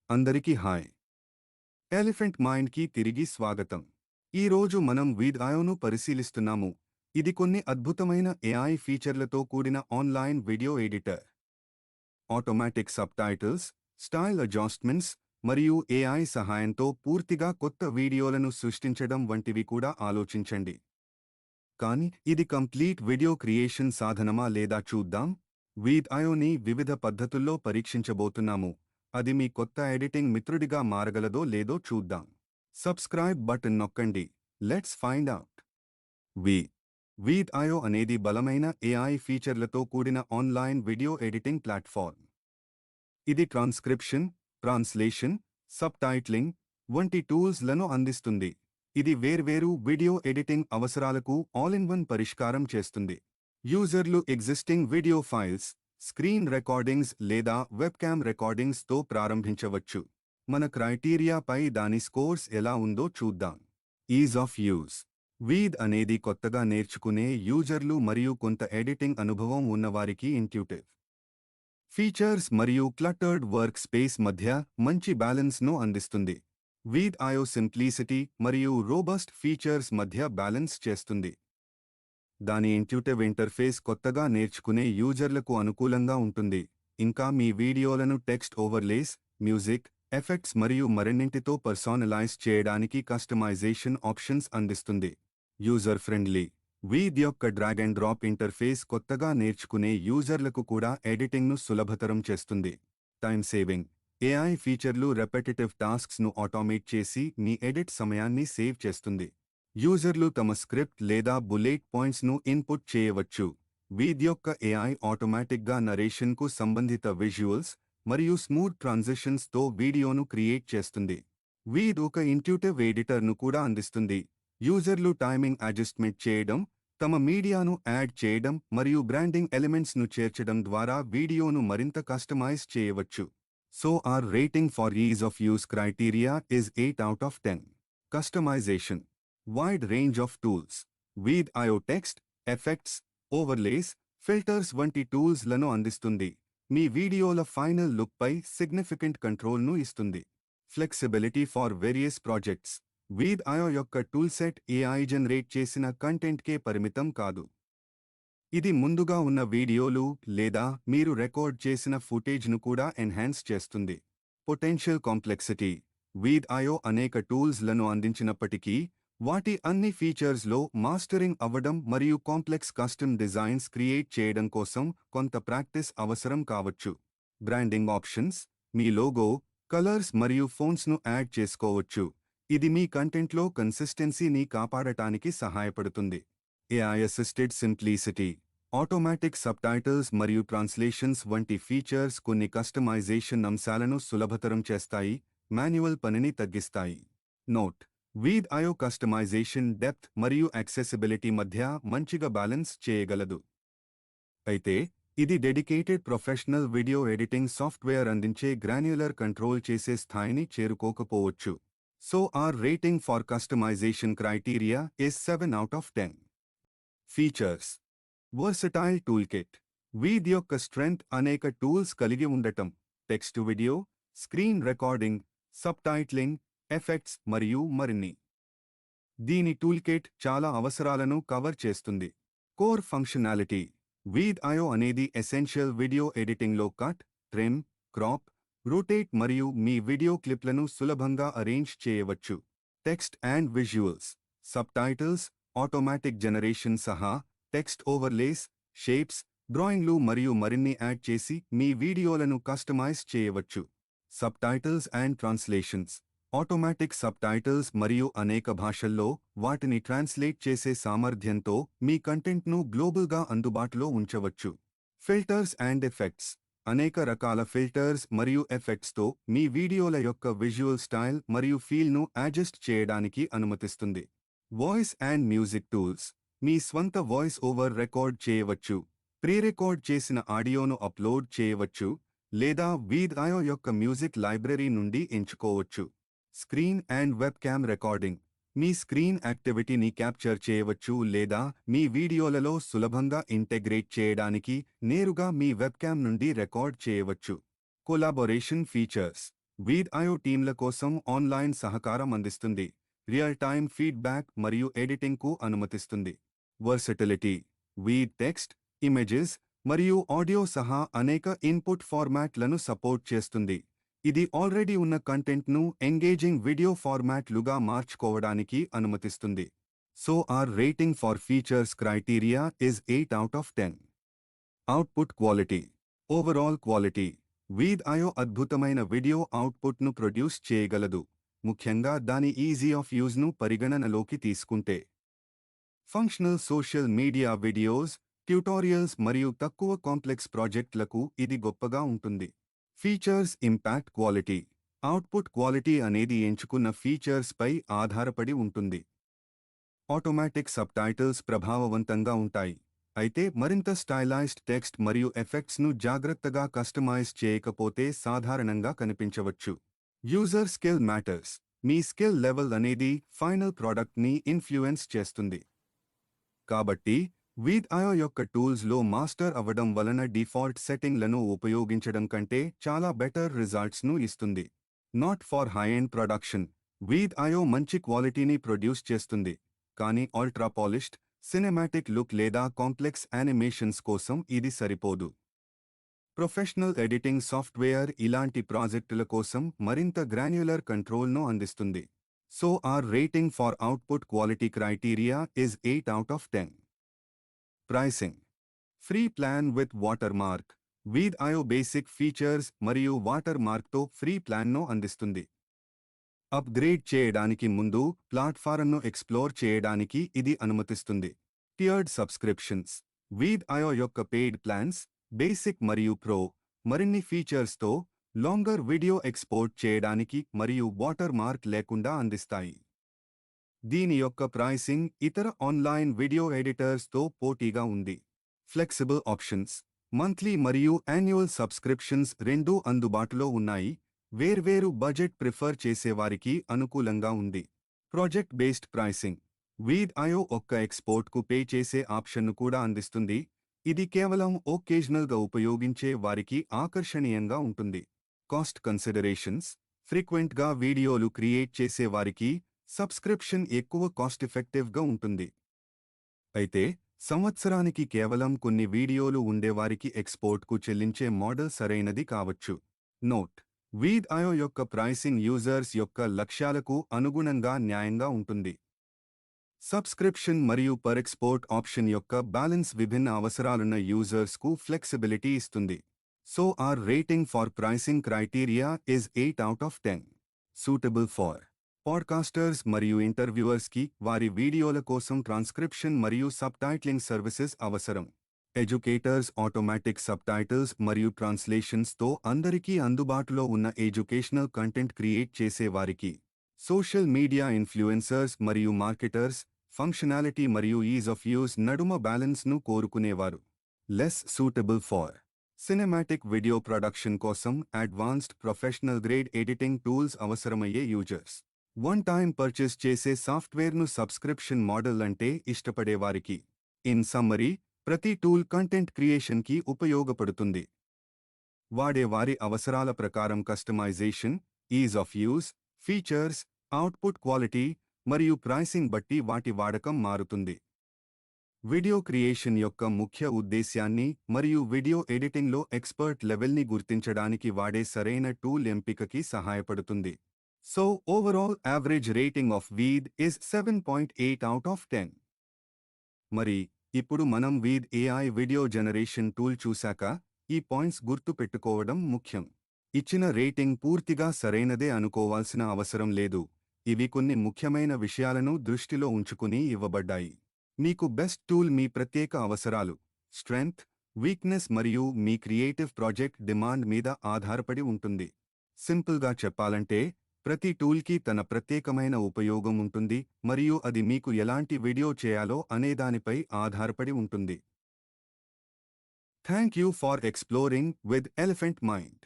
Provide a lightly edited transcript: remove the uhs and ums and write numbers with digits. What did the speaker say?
అందరికీ hi. Elephant మైండ్కి తిరిగి స్వాగతం. ఈరోజు మనం వీడియోను పరిశీలిస్తున్నాము. ఇది కొన్ని అద్భుతమైన ఏఐ ఫీచర్లతో కూడిన online video editor. Automatic subtitles, style adjustments మరియు ఏఐ సహాయంతో పూర్తిగా కొత్త వీడియోలను సృష్టించడం వంటివి కూడా ఆలోచించండి. కానీ ఇది కంప్లీట్ వీడియో క్రియేషన్ సాధనమా లేదా చూద్దాం. వీడియోని వివిధ పద్ధతుల్లో పరీక్షించబోతున్నాము. అది మీ కొత్త ఎడిటింగ్ మిత్రుడిగా మారగలదో లేదో చూద్దాం. సబ్స్క్రైబ్ బటన్ నొక్కండి. Let's find out. వీడియో అనేది బలమైన ఏఐ ఫీచర్లతో కూడిన ఆన్లైన్ వీడియో ఎడిటింగ్ ప్లాట్ఫామ్. ఇది ట్రాన్స్క్రిప్షన్, ట్రాన్స్లేషన్, సబ్‌టైటిలింగ్ వంటి టూల్స్లను అందిస్తుంది. ఇది వేర్వేరు వీడియో ఎడిటింగ్ అవసరాలకు ఆల్-ఇన్-వన్ పరిష్కారం చేస్తుంది. యూజర్లు existing video files, screen recordings లేదా వెబ్‌కామ్ రికార్డింగ్స్తో ప్రారంభించవచ్చు. మన క్రైటీరియాపై దాని స్కోర్స్ ఎలా ఉందో చూద్దాం. Is of use. వీడ్ అనేది కొత్తగా నేర్చుకునే యూజర్లు మరియు కొంత ఎడిటింగ్ అనుభవం ఉన్నవారికి ఇంట్యూటివ్ ఫీచర్స్ మరియు క్లటర్డ్ వర్క్ స్పేస్ మధ్య మంచి బ్యాలెన్స్ను అందిస్తుంది. వీడియో సింప్లిసిటీ మరియు రోబస్ట్ ఫీచర్స్ మధ్య బ్యాలెన్స్ చేస్తుంది. దాని ఇంట్యూటివ్ ఇంటర్ఫేస్ కొత్తగా నేర్చుకునే యూజర్లకు అనుకూలంగా ఉంటుంది. ఇంకా మీ వీడియోలను టెక్స్ట్ ఓవర్లేస్, మ్యూజిక్, ఎఫెక్ట్స్ మరియు మరిన్నింటితో పర్సనలైజ్ చేయడానికి కస్టమైజేషన్ ఆప్షన్స్ అందిస్తుంది. User friendly. వీడ్ యొక్క డ్రాగ్ అండ్ డ్రాప్ ఇంటర్ఫేస్ కొత్తగా నేర్చుకునే యూజర్లకు కూడా ఎడిటింగ్ను సులభతరం చేస్తుంది. Time saving. ఏఐ ఫీచర్లు రెపెటిటివ్ టాస్క్స్ను ఆటోమేట్ చేసి మీ ఎడిట్ సమయాన్ని సేవ్ చేస్తుంది. యూజర్లు తమ స్క్రిప్ట్ లేదా బుల్లెట్ పాయింట్స్ను ఇన్పుట్ చేయవచ్చు. వీడ్ యొక్క ఏఐ ఆటోమేటిక్గా నరేషన్కు సంబంధిత విజువల్స్ మరియు స్మూత్ ట్రాన్సిషన్స్తో వీడియోను క్రియేట్ చేస్తుంది. వీడ్ ఒక ఇంట్యూటివ్ ఎడిటర్ను కూడా అందిస్తుంది. యూజర్లు టైమింగ్ అడ్జస్ట్మెంట్ చేయడం, తమ మీడియాను యాడ్ చేయడం మరియు బ్రాండింగ్ ఎలిమెంట్స్ను చేర్చడం ద్వారా వీడియోను మరింత కస్టమైజ్ చేయవచ్చు. So our rating for ease of use criteria is 8 out of 10. Customization. Wide range of tools. Video text, effects, overlays, filters వంటి టూల్స్లను అందిస్తుంది. మీ వీడియోల ఫైనల్ లుక్పై సిగ్నిఫికెంట్ కంట్రోల్ను ఇస్తుంది. Flexibility for various projects. Video యొక్క టూల్సెట్ ఏఐ జనరేట్ చేసిన కంటెంట్కే పరిమితం కాదు. ఇది ముందుగా ఉన్న వీడియోలు లేదా మీరు రికార్డ్ చేసిన ఫుటేజ్ను కూడా ఎన్హాన్స్ చేస్తుంది. Potential complexity. వీడియో అనేక టూల్స్లను అందించినప్పటికీ వాటి అన్ని ఫీచర్స్లో మాస్టరింగ్ అవ్వడం మరియు కాంప్లెక్స్ కస్టమ్ డిజైన్స్ క్రియేట్ చేయడం కోసం కొంత ప్రాక్టీస్ అవసరం కావచ్చు. Branding options. మీ లోగో, కలర్స్ మరియు ఫోంట్స్ను యాడ్ చేసుకోవచ్చు. ఇది మీ కంటెంట్లో కన్సిస్టెన్సీని కాపాడటానికి సహాయపడుతుంది. AI assisted simplicity. Automatic subtitles మరియు ట్రాన్స్లేషన్స్ వంటి ఫీచర్స్ కొన్ని కస్టమైజేషన్ అంశాలను సులభతరం చేస్తాయి, మాన్యువల్ పనిని తగ్గిస్తాయి. నోట్. వీడియో కస్టమైజేషన్ డెప్త్ మరియు యాక్సెసిబిలిటీ మధ్య మంచిగా బ్యాలెన్స్ చేయగలదు. అయితే ఇది dedicated professional video editing software అందించే గ్రాన్యులర్ కంట్రోల్ చేసే స్థాయిని చేరుకోకపోవచ్చు. So our rating for customization criteria is 7 out of 10. Features. Versatile toolkit. Veed యొక్క స్ట్రెంగ్త్ అనేక టూల్స్ కలిగి ఉండటం. Text video, screen recording, subtitling, effects మరియు మరిన్ని. దీని టూల్కిట్ చాలా అవసరాలను కవర్ చేస్తుంది. Core functionality. వీడియో అనేది ఎసెన్షియల్ వీడియో ఎడిటింగ్లో కట్, ట్రిమ్, క్రాప్, రొటేట్ మరియు మీ వీడియో క్లిప్లను సులభంగా అరేంజ్ చేయవచ్చు. Text and visuals. Subtitles, automatic generation సహా టెక్స్ట్ ఓవర్లేస్, షేప్స్, డ్రాయింగ్లు మరియు మరిన్ని యాడ్ చేసి మీ వీడియోలను కస్టమైజ్ చేయవచ్చు. Subtitles and translations. Automatic subtitles మరియు అనేక భాషల్లో వాటిని ట్రాన్స్లేట్ చేసే సామర్థ్యంతో మీ కంటెంట్ను గ్లోబల్గా అందుబాటులో ఉంచవచ్చు. Filters and effects. అనేక రకాల ఫిల్టర్స్ మరియు ఎఫెక్ట్స్తో మీ వీడియోల యొక్క విజువల్ స్టైల్ మరియు ఫీల్ను అడ్జస్ట్ చేయడానికి అనుమతిస్తుంది. Voice and music tools. మీ స్వంత వాయిస్ ఓవర్ రికార్డ్ చేయవచ్చు, ప్రీ రికార్డ్ చేసిన ఆడియోను అప్లోడ్ చేయవచ్చు లేదా వీడియో యొక్క మ్యూజిక్ లైబ్రరీ నుండి ఎంచుకోవచ్చు. Screen and webcam recording. మీ స్క్రీన్ యాక్టివిటీని క్యాప్చర్ చేయవచ్చు లేదా మీ వీడియోలలో సులభంగా ఇంటెగ్రేట్ చేయడానికి నేరుగా మీ వెబ్‌కామ్ నుండి రికార్డ్ చేయవచ్చు. Collaboration features. వీడ్.io టీంల కోసం ఆన్లైన్ సహకారం అందిస్తుంది. రియల్ టైమ్ ఫీడ్బ్యాక్ మరియు ఎడిటింగ్కు అనుమతిస్తుంది. వర్సటిలిటీ. వీడ్ టెక్స్ట్, ఇమేజెస్ మరియు ఆడియో సహా అనేక ఇన్పుట్ ఫార్మాట్లను సపోర్ట్ చేస్తుంది. ఇది ఆల్రెడీ ఉన్న కంటెంట్ను ఎంగేజింగ్ వీడియో ఫార్మాట్లుగా మార్చుకోవడానికి అనుమతిస్తుంది. So our rating for features criteria is 8 out of 10. Output quality. Overall quality. వీడ్.io అద్భుతమైన వీడియో అవుట్పుట్ను ప్రొడ్యూస్ చేయగలదు, ముఖ్యంగా దాని ఈజీ ఆఫ్ యూజ్ను పరిగణనలోకి తీసుకుంటే. Functional social media videos, tutorials మరియు తక్కువ కాంప్లెక్స్ ప్రాజెక్టులకు ఇది గొప్పగా ఉంటుంది. Features impact quality. Output quality అనేది ఎంచుకున్న ఫీచర్స్పై ఆధారపడి ఉంటుంది. ఆటోమేటిక్ సబ్టైటిల్స్ ప్రభావవంతంగా ఉంటాయి, అయితే మరింత స్టైలైజ్డ్ టెక్స్ట్ మరియు ఎఫెక్ట్స్ను జాగ్రత్తగా కస్టమైజ్ చేయకపోతే సాధారణంగా కనిపించవచ్చు. User skill matters. మీ స్కిల్ లెవెల్ అనేది ఫైనల్ ప్రోడక్ట్ని ఇన్ఫ్లుయెన్స్ చేస్తుంది. కాబట్టి వీడ్.io యొక్క టూల్స్లో మాస్టర్ అవ్వడం వలన డిఫాల్ట్ సెట్టింగ్లను ఉపయోగించడం కంటే చాలా బెటర్ రిజల్ట్స్ను ఇస్తుంది. Not for high end production. వీడ్.io మంచి క్వాలిటీని ప్రొడ్యూస్ చేస్తుంది, కానీ అల్ట్రా పాలిష్డ్, సినెమాటిక్ లుక్ లేదా కాంప్లెక్స్ యానిమేషన్స్ కోసం ఇది సరిపోదు. ప్రొఫెషనల్ ఎడిటింగ్ సాఫ్ట్వేర్ ఇలాంటి ప్రాజెక్టుల కోసం మరింత గ్రాన్యులర్ కంట్రోల్ను అందిస్తుంది. So our rating for output quality criteria is 8 out of 10. Pricing. Free plan with watermark. వీడ్.io బేసిక్ ఫీచర్స్ మరియు వాటర్మార్క్తో ఫ్రీ ప్లాన్ను అందిస్తుంది. అప్గ్రేడ్ చేయడానికి ముందు ప్లాట్ఫారంను ఎక్స్ప్లోర్ చేయడానికి ఇది అనుమతిస్తుంది. టియర్డ్ సబ్స్క్రిప్షన్స్. వీడ్.io యొక్క పెయిడ్ ప్లాన్స్, బేసిక్ మరియు ప్రో, మరిన్ని ఫీచర్స్తో లాంగర్ వీడియో ఎక్స్పోర్ట్ చేయడానికి మరియు వాటర్ మార్క్ లేకుండా అందిస్తాయి. దీని యొక్క ప్రైసింగ్ ఇతర ఆన్లైన్ వీడియో ఎడిటర్స్తో పోటీగా ఉంది. Flexible options. మంత్లీ మరియు యాన్యువల్ సబ్స్క్రిప్షన్స్ రెండూ అందుబాటులో ఉన్నాయి, వేర్వేరు బడ్జెట్ ప్రిఫర్ చేసేవారికి అనుకూలంగా ఉంది. Project based pricing. వీడ్.io ఒక్క ఎక్స్పోర్ట్కు పే చేసే ఆప్షన్ను కూడా అందిస్తుంది, ఇది కేవలం ఒకేజనల్గా ఉపయోగించే వారికి ఆకర్షణీయంగా ఉంటుంది. Cost considerations. ఫ్రీక్వెంట్గా వీడియోలు క్రియేట్ చేసేవారికి సబ్స్క్రిప్షన్ ఎక్కువ కాస్ట్ ఎఫెక్టివ్గా ఉంటుంది. అయితే సంవత్సరానికి కేవలం కొన్ని వీడియోలు ఉండేవారికి ఎక్స్పోర్ట్కు చెల్లించే మోడల్ సరైనది కావచ్చు. నోట్. వీడ్.io యొక్క ప్రైసింగ్ యూజర్స్ యొక్క లక్ష్యాలకు అనుగుణంగా న్యాయంగా ఉంటుంది. సబ్స్క్రిప్షన్ మరియు పర్ ఎక్స్పోర్ట్ ఆప్షన్ యొక్క బ్యాలెన్స్ విభిన్న అవసరాలున్న యూజర్స్కు ఫ్లెక్సిబిలిటీ ఇస్తుంది. So our rating for pricing criteria is 8 out of 10. Suitable for podcasters మరియు ఇంటర్వ్యూవర్స్కి వారి వీడియోల కోసం ట్రాన్స్క్రిప్షన్ మరియు సబ్టైటిలింగ్ సర్వీసెస్ అవసరం. ఎడ్యుకేటర్స్ ఆటోమేటిక్ సబ్టైటిల్స్ మరియు ట్రాన్స్లేషన్స్తో అందరికీ అందుబాటులో ఉన్న ఎడ్యుకేషనల్ కంటెంట్ క్రియేట్ చేసేవారికి. సోషల్ మీడియా ఇన్ఫ్లుయెన్సర్స్ మరియు మార్కెటర్స్ ఫంక్షనాలిటీ మరియు ఈజ్ ఆఫ్ యూజ్ నడుమ బ్యాలెన్స్ను కోరుకునేవారు. Less suitable for cinematic video production కోసం advanced professional grade editing tools అవసరమయ్యే యూజర్స్. వన్ టైం పర్చేస్ చేసే సాఫ్ట్వేర్ను సబ్స్క్రిప్షన్ మోడల్ అంటే ఇష్టపడేవారికి. ఇన్ సమ్మరీ, ప్రతి టూల్ కంటెంట్ క్రియేషన్కి ఉపయోగపడుతుంది. వాడేవారి అవసరాల ప్రకారం customization, ease of use, features, output quality మరియు ప్రైసింగ్ బట్టి వాటి వాడకం మారుతుంది. వీడియో క్రియేషన్ యొక్క ముఖ్య ఉద్దేశ్యాన్ని మరియు వీడియో ఎడిటింగ్లో ఎక్స్పర్ట్ లెవెల్ని గుర్తించడానికి వాడే సరైన టూల్ ఎంపికకి సహాయపడుతుంది. So overall average rating of Veed is 7.8 out of 10. మరి ఇప్పుడు మనం Veed AI video generation tool చూశాక ఈ పాయింట్స్ గుర్తు పెట్టుకోవడం ముఖ్యం. ఇచ్చిన రేటింగ్ పూర్తిగా సరైనదే అనుకోవాల్సిన అవసరం లేదు, ఇవి కొన్ని ముఖ్యమైన విషయాలను దృష్టిలో ఉంచుకుని ఇవ్వబడ్డాయి. మీకు బెస్ట్ టూల్ మీ ప్రత్యేక అవసరాలు, స్ట్రెంగ్త్, వీక్నెస్ మరియు మీ క్రియేటివ్ ప్రాజెక్ట్ డిమాండ్ మీద ఆధారపడి ఉంటుంది. సింపుల్గా చెప్పాలంటే ప్రతి టూల్కి తన ప్రత్యేకమైన ఉపయోగం ఉంటుంది మరియు అది మీకు ఎలాంటి వీడియో చేయాలో అనేదానిపై ఆధారపడి ఉంటుంది. Thank you for exploring with elephant mind.